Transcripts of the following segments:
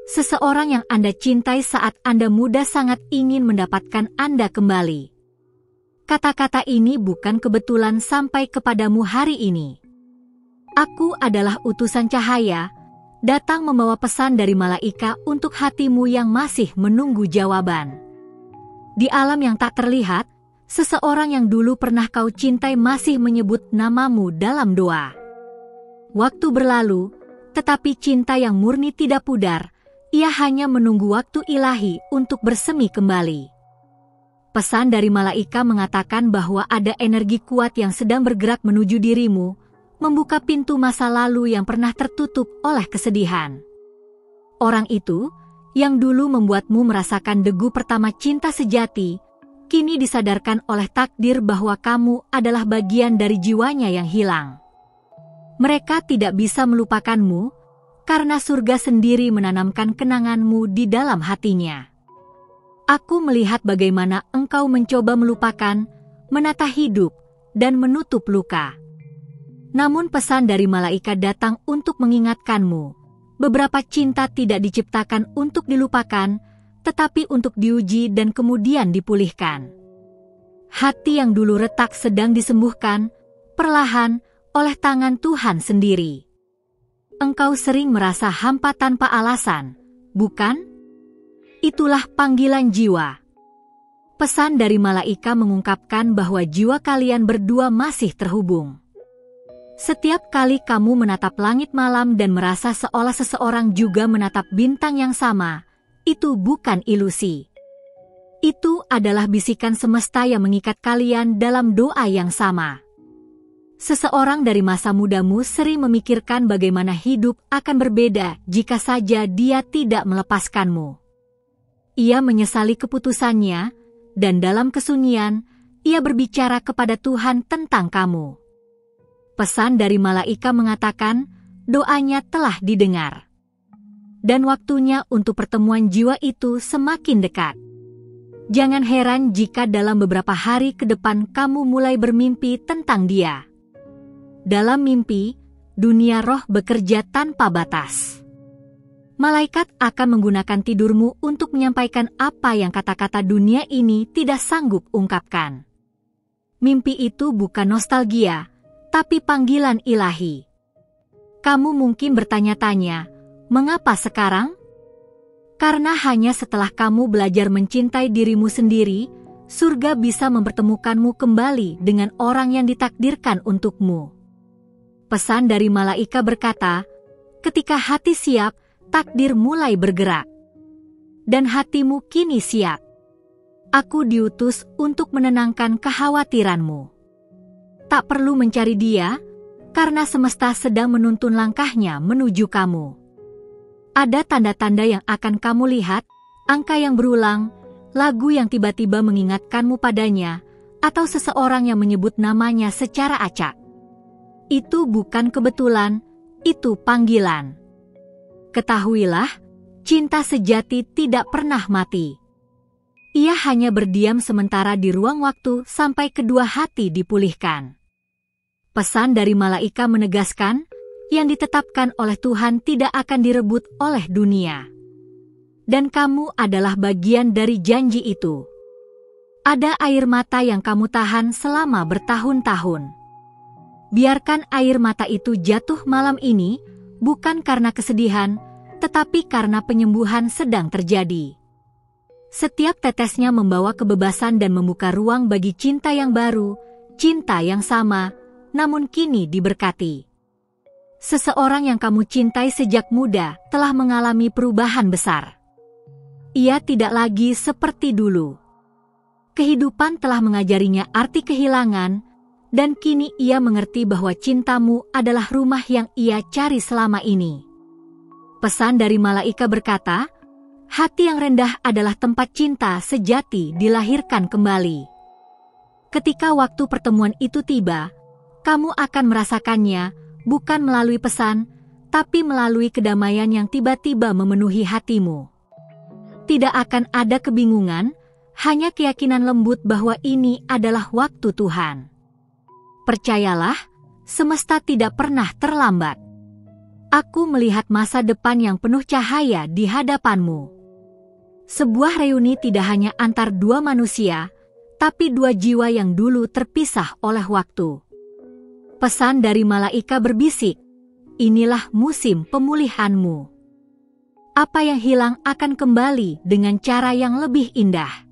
Seseorang yang Anda cintai saat Anda muda sangat ingin mendapatkan Anda kembali. Kata-kata ini bukan kebetulan sampai kepadamu hari ini. Aku adalah utusan cahaya, datang membawa pesan dari malaika untuk hatimu yang masih menunggu jawaban. Di alam yang tak terlihat, seseorang yang dulu pernah kau cintai masih menyebut namamu dalam doa. Waktu berlalu, tetapi cinta yang murni tidak pudar. Ia hanya menunggu waktu ilahi untuk bersemi kembali. Pesan dari malaika mengatakan bahwa ada energi kuat yang sedang bergerak menuju dirimu, membuka pintu masa lalu yang pernah tertutup oleh kesedihan. Orang itu, yang dulu membuatmu merasakan degu pertama cinta sejati, kini disadarkan oleh takdir bahwa kamu adalah bagian dari jiwanya yang hilang. Mereka tidak bisa melupakanmu, karena surga sendiri menanamkan kenanganmu di dalam hatinya. Aku melihat bagaimana engkau mencoba melupakan, menata hidup, dan menutup luka. Namun pesan dari malaikat datang untuk mengingatkanmu, beberapa cinta tidak diciptakan untuk dilupakan, tetapi untuk diuji dan kemudian dipulihkan. Hati yang dulu retak sedang disembuhkan, perlahan, oleh tangan Tuhan sendiri. Engkau sering merasa hampa tanpa alasan, bukan? Itulah panggilan jiwa. Pesan dari malaika mengungkapkan bahwa jiwa kalian berdua masih terhubung. Setiap kali kamu menatap langit malam dan merasa seolah seseorang juga menatap bintang yang sama, itu bukan ilusi. Itu adalah bisikan semesta yang mengikat kalian dalam doa yang sama. Seseorang dari masa mudamu sering memikirkan bagaimana hidup akan berbeda jika saja dia tidak melepaskanmu. Ia menyesali keputusannya, dan dalam kesunyian, ia berbicara kepada Tuhan tentang kamu. Pesan dari malaika mengatakan, doanya telah didengar. Dan waktunya untuk pertemuan jiwa itu semakin dekat. Jangan heran jika dalam beberapa hari ke depan kamu mulai bermimpi tentang dia. Dalam mimpi, dunia roh bekerja tanpa batas. Malaikat akan menggunakan tidurmu untuk menyampaikan apa yang kata-kata dunia ini tidak sanggup ungkapkan. Mimpi itu bukan nostalgia, tapi panggilan ilahi. Kamu mungkin bertanya-tanya, mengapa sekarang? Karena hanya setelah kamu belajar mencintai dirimu sendiri, surga bisa mempertemukanmu kembali dengan orang yang ditakdirkan untukmu. Pesan dari malaika berkata, ketika hati siap, takdir mulai bergerak. Dan hatimu kini siap. Aku diutus untuk menenangkan kekhawatiranmu. Tak perlu mencari dia, karena semesta sedang menuntun langkahnya menuju kamu. Ada tanda-tanda yang akan kamu lihat, angka yang berulang, lagu yang tiba-tiba mengingatkanmu padanya, atau seseorang yang menyebut namanya secara acak. Itu bukan kebetulan, itu panggilan. Ketahuilah, cinta sejati tidak pernah mati. Ia hanya berdiam sementara di ruang waktu sampai kedua hati dipulihkan. Pesan dari malaika menegaskan, yang ditetapkan oleh Tuhan tidak akan direbut oleh dunia. Dan kamu adalah bagian dari janji itu. Ada air mata yang kamu tahan selama bertahun-tahun. Biarkan air mata itu jatuh malam ini, bukan karena kesedihan, tetapi karena penyembuhan sedang terjadi. Setiap tetesnya membawa kebebasan dan membuka ruang bagi cinta yang baru, cinta yang sama, namun kini diberkati. Seseorang yang kamu cintai sejak muda telah mengalami perubahan besar. Ia tidak lagi seperti dulu. Kehidupan telah mengajarinya arti kehilangan, dan kini ia mengerti bahwa cintamu adalah rumah yang ia cari selama ini. Pesan dari malaika berkata, hati yang rendah adalah tempat cinta sejati dilahirkan kembali. Ketika waktu pertemuan itu tiba, kamu akan merasakannya bukan melalui pesan, tapi melalui kedamaian yang tiba-tiba memenuhi hatimu. Tidak akan ada kebingungan, hanya keyakinan lembut bahwa ini adalah waktu Tuhan. Percayalah, semesta tidak pernah terlambat. Aku melihat masa depan yang penuh cahaya di hadapanmu. Sebuah reuni tidak hanya antar dua manusia, tapi dua jiwa yang dulu terpisah oleh waktu. Pesan dari Malaika berbisik, inilah musim pemulihanmu. Apa yang hilang akan kembali dengan cara yang lebih indah.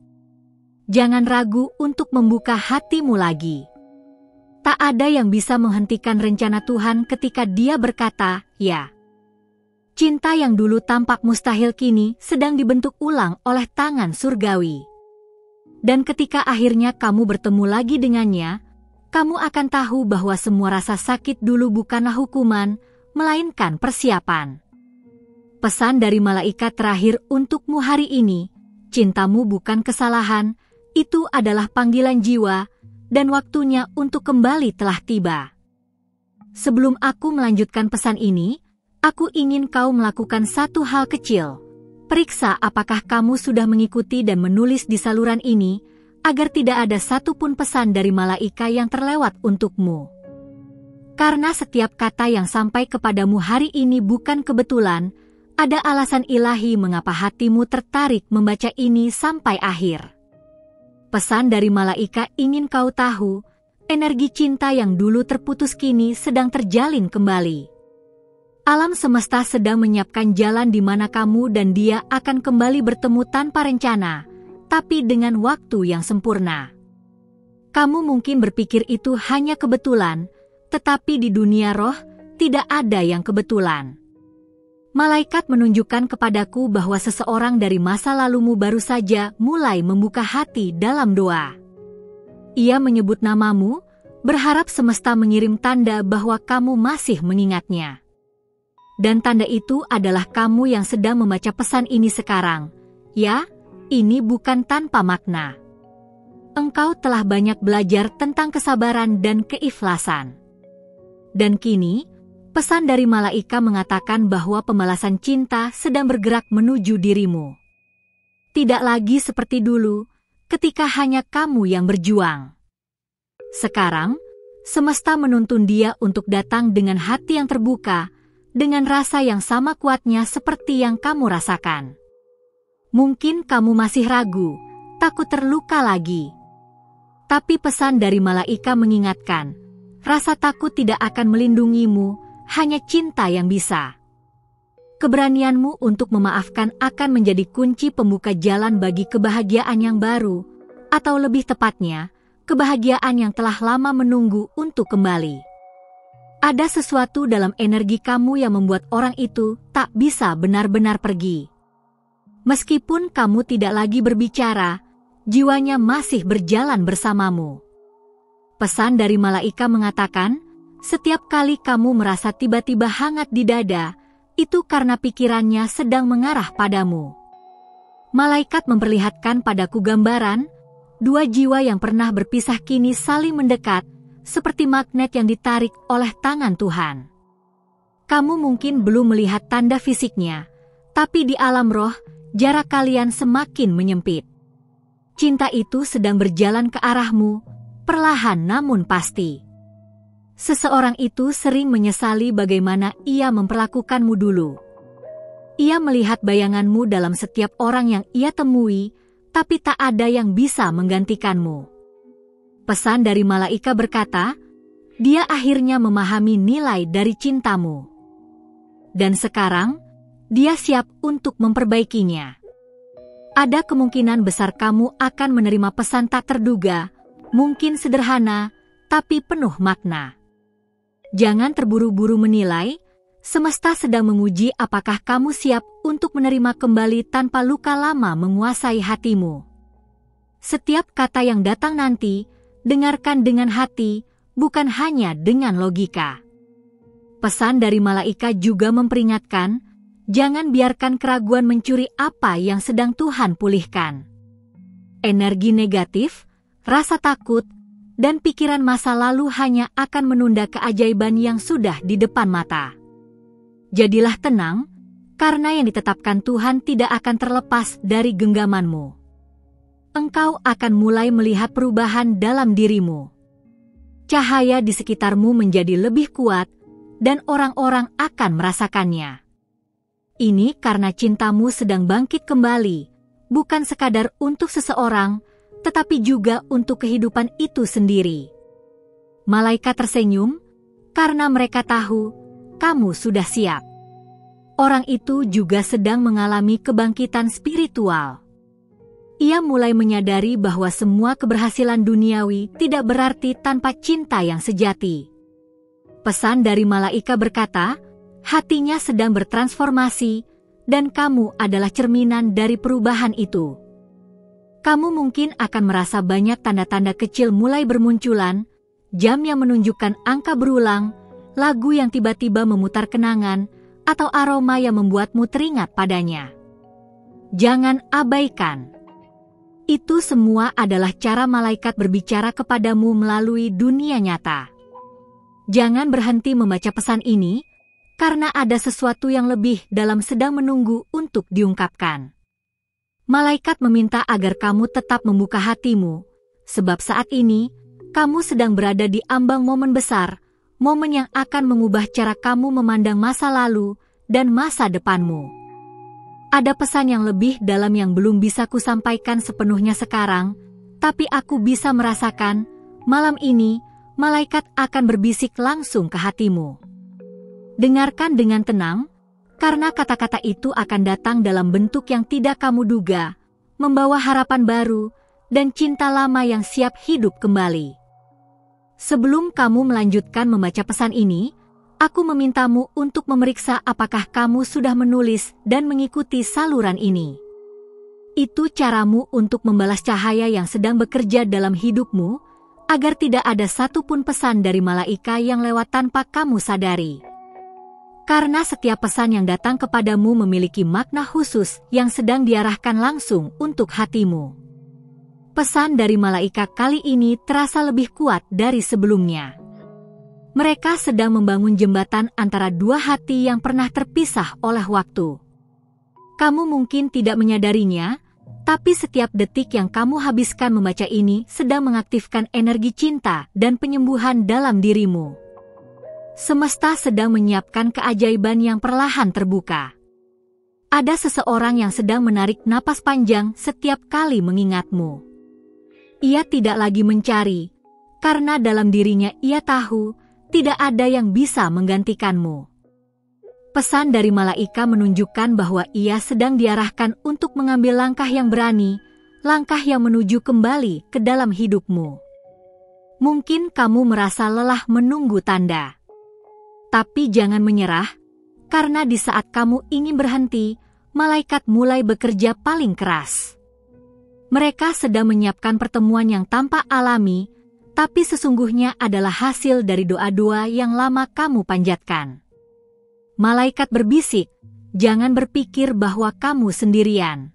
Jangan ragu untuk membuka hatimu lagi. Tak ada yang bisa menghentikan rencana Tuhan ketika Dia berkata, ya. Cinta yang dulu tampak mustahil kini sedang dibentuk ulang oleh tangan surgawi. Dan ketika akhirnya kamu bertemu lagi dengannya, kamu akan tahu bahwa semua rasa sakit dulu bukanlah hukuman, melainkan persiapan. Pesan dari malaikat terakhir untukmu hari ini, cintamu bukan kesalahan, itu adalah panggilan jiwa, dan waktunya untuk kembali telah tiba. Sebelum aku melanjutkan pesan ini, aku ingin kau melakukan satu hal kecil. Periksa apakah kamu sudah mengikuti dan menulis di saluran ini, agar tidak ada satupun pesan dari malaikat yang terlewat untukmu. Karena setiap kata yang sampai kepadamu hari ini bukan kebetulan, ada alasan ilahi mengapa hatimu tertarik membaca ini sampai akhir. Pesan dari malaikat ingin kau tahu, energi cinta yang dulu terputus kini sedang terjalin kembali. Alam semesta sedang menyiapkan jalan di mana kamu dan dia akan kembali bertemu tanpa rencana, tapi dengan waktu yang sempurna. Kamu mungkin berpikir itu hanya kebetulan, tetapi di dunia roh, tidak ada yang kebetulan. Malaikat menunjukkan kepadaku bahwa seseorang dari masa lalumu baru saja mulai membuka hati dalam doa. Ia menyebut namamu, berharap semesta mengirim tanda bahwa kamu masih mengingatnya. Dan tanda itu adalah kamu yang sedang membaca pesan ini sekarang. Ya, ini bukan tanpa makna. Engkau telah banyak belajar tentang kesabaran dan keikhlasan. Dan kini, pesan dari malaikat mengatakan bahwa pembalasan cinta sedang bergerak menuju dirimu. Tidak lagi seperti dulu, ketika hanya kamu yang berjuang. Sekarang, semesta menuntun dia untuk datang dengan hati yang terbuka, dengan rasa yang sama kuatnya seperti yang kamu rasakan. Mungkin kamu masih ragu, takut terluka lagi. Tapi pesan dari malaikat mengingatkan, rasa takut tidak akan melindungimu, hanya cinta yang bisa. Keberanianmu untuk memaafkan akan menjadi kunci pembuka jalan bagi kebahagiaan yang baru, atau lebih tepatnya, kebahagiaan yang telah lama menunggu untuk kembali. Ada sesuatu dalam energi kamu yang membuat orang itu tak bisa benar-benar pergi. Meskipun kamu tidak lagi berbicara, jiwanya masih berjalan bersamamu. Pesan dari malaikat mengatakan, setiap kali kamu merasa tiba-tiba hangat di dada, itu karena pikirannya sedang mengarah padamu. Malaikat memperlihatkan padaku gambaran, dua jiwa yang pernah berpisah kini saling mendekat, seperti magnet yang ditarik oleh tangan Tuhan. Kamu mungkin belum melihat tanda fisiknya, tapi di alam roh, jarak kalian semakin menyempit. Cinta itu sedang berjalan ke arahmu, perlahan namun pasti. Seseorang itu sering menyesali bagaimana ia memperlakukanmu dulu. Ia melihat bayanganmu dalam setiap orang yang ia temui, tapi tak ada yang bisa menggantikanmu. Pesan dari malaikat berkata, dia akhirnya memahami nilai dari cintamu. Dan sekarang, dia siap untuk memperbaikinya. Ada kemungkinan besar kamu akan menerima pesan tak terduga, mungkin sederhana, tapi penuh makna. Jangan terburu-buru menilai, semesta sedang menguji apakah kamu siap untuk menerima kembali tanpa luka lama menguasai hatimu. Setiap kata yang datang nanti, dengarkan dengan hati, bukan hanya dengan logika. Pesan dari malaikat juga memperingatkan, jangan biarkan keraguan mencuri apa yang sedang Tuhan pulihkan. Energi negatif, rasa takut, dan pikiran masa lalu hanya akan menunda keajaiban yang sudah di depan mata. Jadilah tenang, karena yang ditetapkan Tuhan tidak akan terlepas dari genggamanmu. Engkau akan mulai melihat perubahan dalam dirimu. Cahaya di sekitarmu menjadi lebih kuat, dan orang-orang akan merasakannya. Ini karena cintamu sedang bangkit kembali, bukan sekadar untuk seseorang, tetapi juga untuk kehidupan itu sendiri. Malaikat tersenyum, karena mereka tahu kamu sudah siap. Orang itu juga sedang mengalami kebangkitan spiritual. Ia mulai menyadari bahwa semua keberhasilan duniawi tidak berarti tanpa cinta yang sejati. Pesan dari malaikat berkata, hatinya sedang bertransformasi, dan kamu adalah cerminan dari perubahan itu. Kamu mungkin akan merasa banyak tanda-tanda kecil mulai bermunculan, jam yang menunjukkan angka berulang, lagu yang tiba-tiba memutar kenangan, atau aroma yang membuatmu teringat padanya. Jangan abaikan. Itu semua adalah cara malaikat berbicara kepadamu melalui dunia nyata. Jangan berhenti membaca pesan ini, karena ada sesuatu yang lebih dalam sedang menunggu untuk diungkapkan. Malaikat meminta agar kamu tetap membuka hatimu, sebab saat ini, kamu sedang berada di ambang momen besar, momen yang akan mengubah cara kamu memandang masa lalu dan masa depanmu. Ada pesan yang lebih dalam yang belum bisa kusampaikan sepenuhnya sekarang, tapi aku bisa merasakan, malam ini, malaikat akan berbisik langsung ke hatimu. Dengarkan dengan tenang, karena kata-kata itu akan datang dalam bentuk yang tidak kamu duga, membawa harapan baru, dan cinta lama yang siap hidup kembali. Sebelum kamu melanjutkan membaca pesan ini, aku memintamu untuk memeriksa apakah kamu sudah menulis dan mengikuti saluran ini. Itu caramu untuk membalas cahaya yang sedang bekerja dalam hidupmu, agar tidak ada satupun pesan dari malaikat yang lewat tanpa kamu sadari. Karena setiap pesan yang datang kepadamu memiliki makna khusus yang sedang diarahkan langsung untuk hatimu. Pesan dari malaikat kali ini terasa lebih kuat dari sebelumnya. Mereka sedang membangun jembatan antara dua hati yang pernah terpisah oleh waktu. Kamu mungkin tidak menyadarinya, tapi setiap detik yang kamu habiskan membaca ini sedang mengaktifkan energi cinta dan penyembuhan dalam dirimu. Semesta sedang menyiapkan keajaiban yang perlahan terbuka. Ada seseorang yang sedang menarik napas panjang setiap kali mengingatmu. Ia tidak lagi mencari, karena dalam dirinya ia tahu tidak ada yang bisa menggantikanmu. Pesan dari malaikat menunjukkan bahwa ia sedang diarahkan untuk mengambil langkah yang berani, langkah yang menuju kembali ke dalam hidupmu. Mungkin kamu merasa lelah menunggu tanda. Tapi jangan menyerah, karena di saat kamu ingin berhenti, malaikat mulai bekerja paling keras. Mereka sedang menyiapkan pertemuan yang tampak alami, tapi sesungguhnya adalah hasil dari doa-doa yang lama kamu panjatkan. Malaikat berbisik, jangan berpikir bahwa kamu sendirian.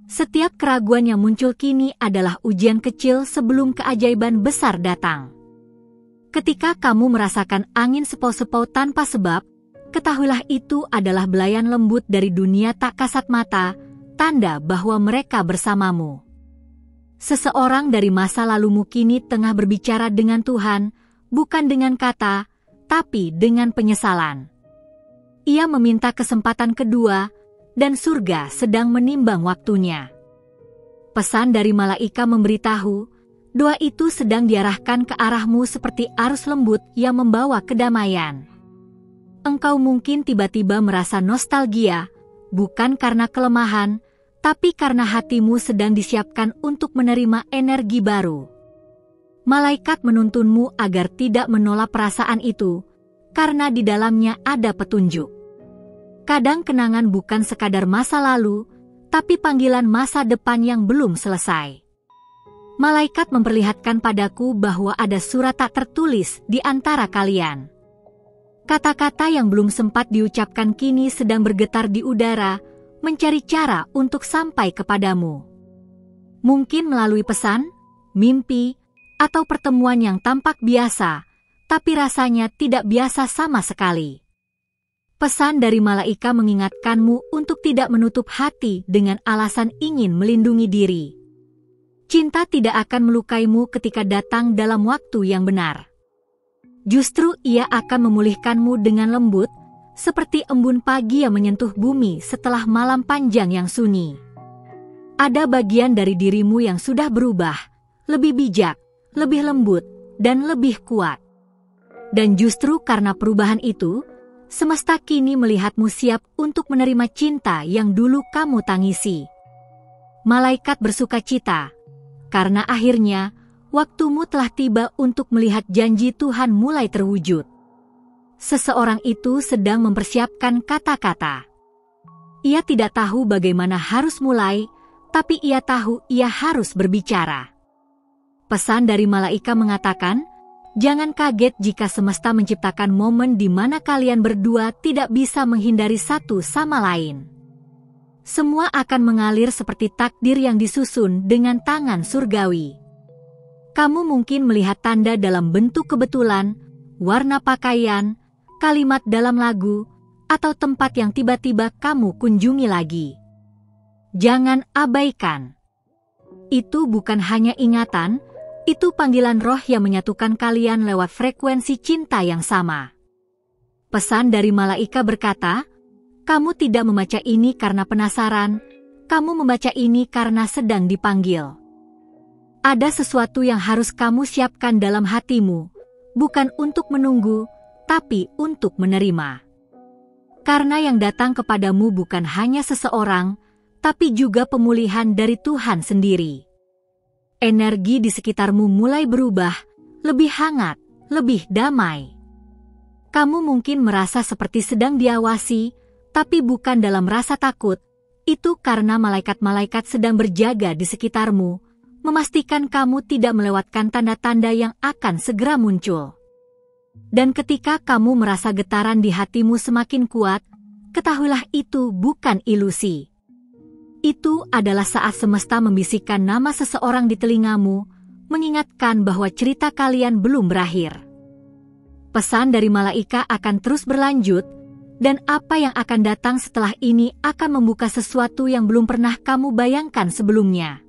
Setiap keraguan yang muncul kini adalah ujian kecil sebelum keajaiban besar datang. Ketika kamu merasakan angin sepau-sepau tanpa sebab, ketahuilah itu adalah belayan lembut dari dunia tak kasat mata, tanda bahwa mereka bersamamu. Seseorang dari masa lalumu kini tengah berbicara dengan Tuhan, bukan dengan kata, tapi dengan penyesalan. Ia meminta kesempatan kedua, dan surga sedang menimbang waktunya. Pesan dari malaikat memberitahu, doa itu sedang diarahkan ke arahmu seperti arus lembut yang membawa kedamaian. Engkau mungkin tiba-tiba merasa nostalgia, bukan karena kelemahan, tapi karena hatimu sedang disiapkan untuk menerima energi baru. Malaikat menuntunmu agar tidak menolak perasaan itu, karena di dalamnya ada petunjuk. Kadang kenangan bukan sekadar masa lalu, tapi panggilan masa depan yang belum selesai. Malaikat memperlihatkan padaku bahwa ada surat tak tertulis di antara kalian. Kata-kata yang belum sempat diucapkan kini sedang bergetar di udara, mencari cara untuk sampai kepadamu. Mungkin melalui pesan, mimpi, atau pertemuan yang tampak biasa, tapi rasanya tidak biasa sama sekali. Pesan dari malaikat mengingatkanmu untuk tidak menutup hati dengan alasan ingin melindungi diri. Cinta tidak akan melukaimu ketika datang dalam waktu yang benar. Justru ia akan memulihkanmu dengan lembut, seperti embun pagi yang menyentuh bumi setelah malam panjang yang sunyi. Ada bagian dari dirimu yang sudah berubah, lebih bijak, lebih lembut, dan lebih kuat. Dan justru karena perubahan itu, semesta kini melihatmu siap untuk menerima cinta yang dulu kamu tangisi. Malaikat bersuka cita, karena akhirnya waktumu telah tiba untuk melihat janji Tuhan mulai terwujud. Seseorang itu sedang mempersiapkan kata-kata. Ia tidak tahu bagaimana harus mulai, tapi ia tahu ia harus berbicara. Pesan dari malaikat mengatakan, jangan kaget jika semesta menciptakan momen di mana kalian berdua tidak bisa menghindari satu sama lain. Semua akan mengalir seperti takdir yang disusun dengan tangan surgawi. Kamu mungkin melihat tanda dalam bentuk kebetulan, warna pakaian, kalimat dalam lagu, atau tempat yang tiba-tiba kamu kunjungi lagi. Jangan abaikan. Itu bukan hanya ingatan, itu panggilan roh yang menyatukan kalian lewat frekuensi cinta yang sama. Pesan dari malaikat berkata, kamu tidak membaca ini karena penasaran, kamu membaca ini karena sedang dipanggil. Ada sesuatu yang harus kamu siapkan dalam hatimu, bukan untuk menunggu, tapi untuk menerima. Karena yang datang kepadamu bukan hanya seseorang, tapi juga pemulihan dari Tuhan sendiri. Energi di sekitarmu mulai berubah, lebih hangat, lebih damai. Kamu mungkin merasa seperti sedang diawasi, tapi bukan dalam rasa takut. Itu karena malaikat-malaikat sedang berjaga di sekitarmu, memastikan kamu tidak melewatkan tanda-tanda yang akan segera muncul. Dan ketika kamu merasa getaran di hatimu semakin kuat, ketahuilah itu bukan ilusi. Itu adalah saat semesta membisikkan nama seseorang di telingamu, mengingatkan bahwa cerita kalian belum berakhir. Pesan dari malaikat akan terus berlanjut, dan apa yang akan datang setelah ini akan membuka sesuatu yang belum pernah kamu bayangkan sebelumnya.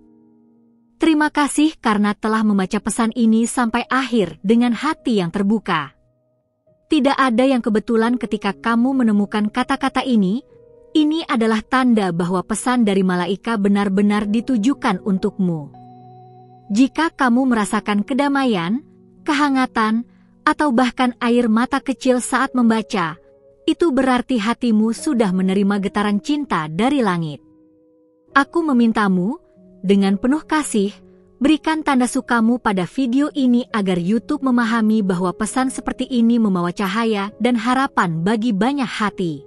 Terima kasih karena telah membaca pesan ini sampai akhir dengan hati yang terbuka. Tidak ada yang kebetulan ketika kamu menemukan kata-kata ini. Ini adalah tanda bahwa pesan dari malaikat benar-benar ditujukan untukmu. Jika kamu merasakan kedamaian, kehangatan, atau bahkan air mata kecil saat membaca, itu berarti hatimu sudah menerima getaran cinta dari langit. Aku memintamu, dengan penuh kasih, berikan tanda sukamu pada video ini agar YouTube memahami bahwa pesan seperti ini membawa cahaya dan harapan bagi banyak hati.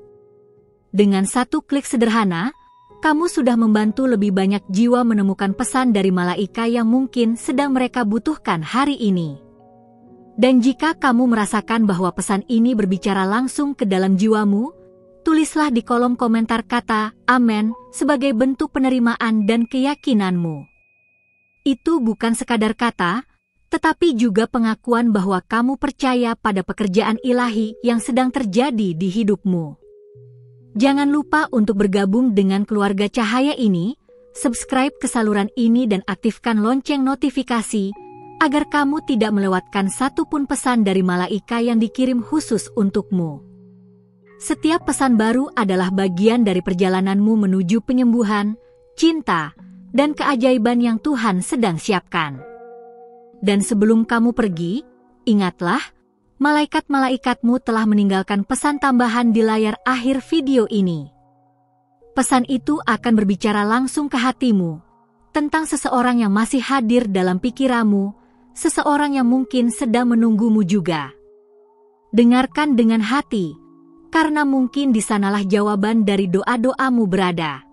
Dengan satu klik sederhana, kamu sudah membantu lebih banyak jiwa menemukan pesan dari malaikat yang mungkin sedang mereka butuhkan hari ini. Dan jika kamu merasakan bahwa pesan ini berbicara langsung ke dalam jiwamu, tulislah di kolom komentar kata "Amen" sebagai bentuk penerimaan dan keyakinanmu. Itu bukan sekadar kata, tetapi juga pengakuan bahwa kamu percaya pada pekerjaan ilahi yang sedang terjadi di hidupmu. Jangan lupa untuk bergabung dengan keluarga cahaya ini, subscribe ke saluran ini dan aktifkan lonceng notifikasi, agar kamu tidak melewatkan satupun pesan dari malaikat yang dikirim khusus untukmu. Setiap pesan baru adalah bagian dari perjalananmu menuju penyembuhan, cinta, dan keajaiban yang Tuhan sedang siapkan. Dan sebelum kamu pergi, ingatlah, malaikat-malaikatmu telah meninggalkan pesan tambahan di layar akhir video ini. Pesan itu akan berbicara langsung ke hatimu, tentang seseorang yang masih hadir dalam pikiranmu, seseorang yang mungkin sedang menunggumu juga. Dengarkan dengan hati, karena mungkin di sanalah jawaban dari doa-doamu berada.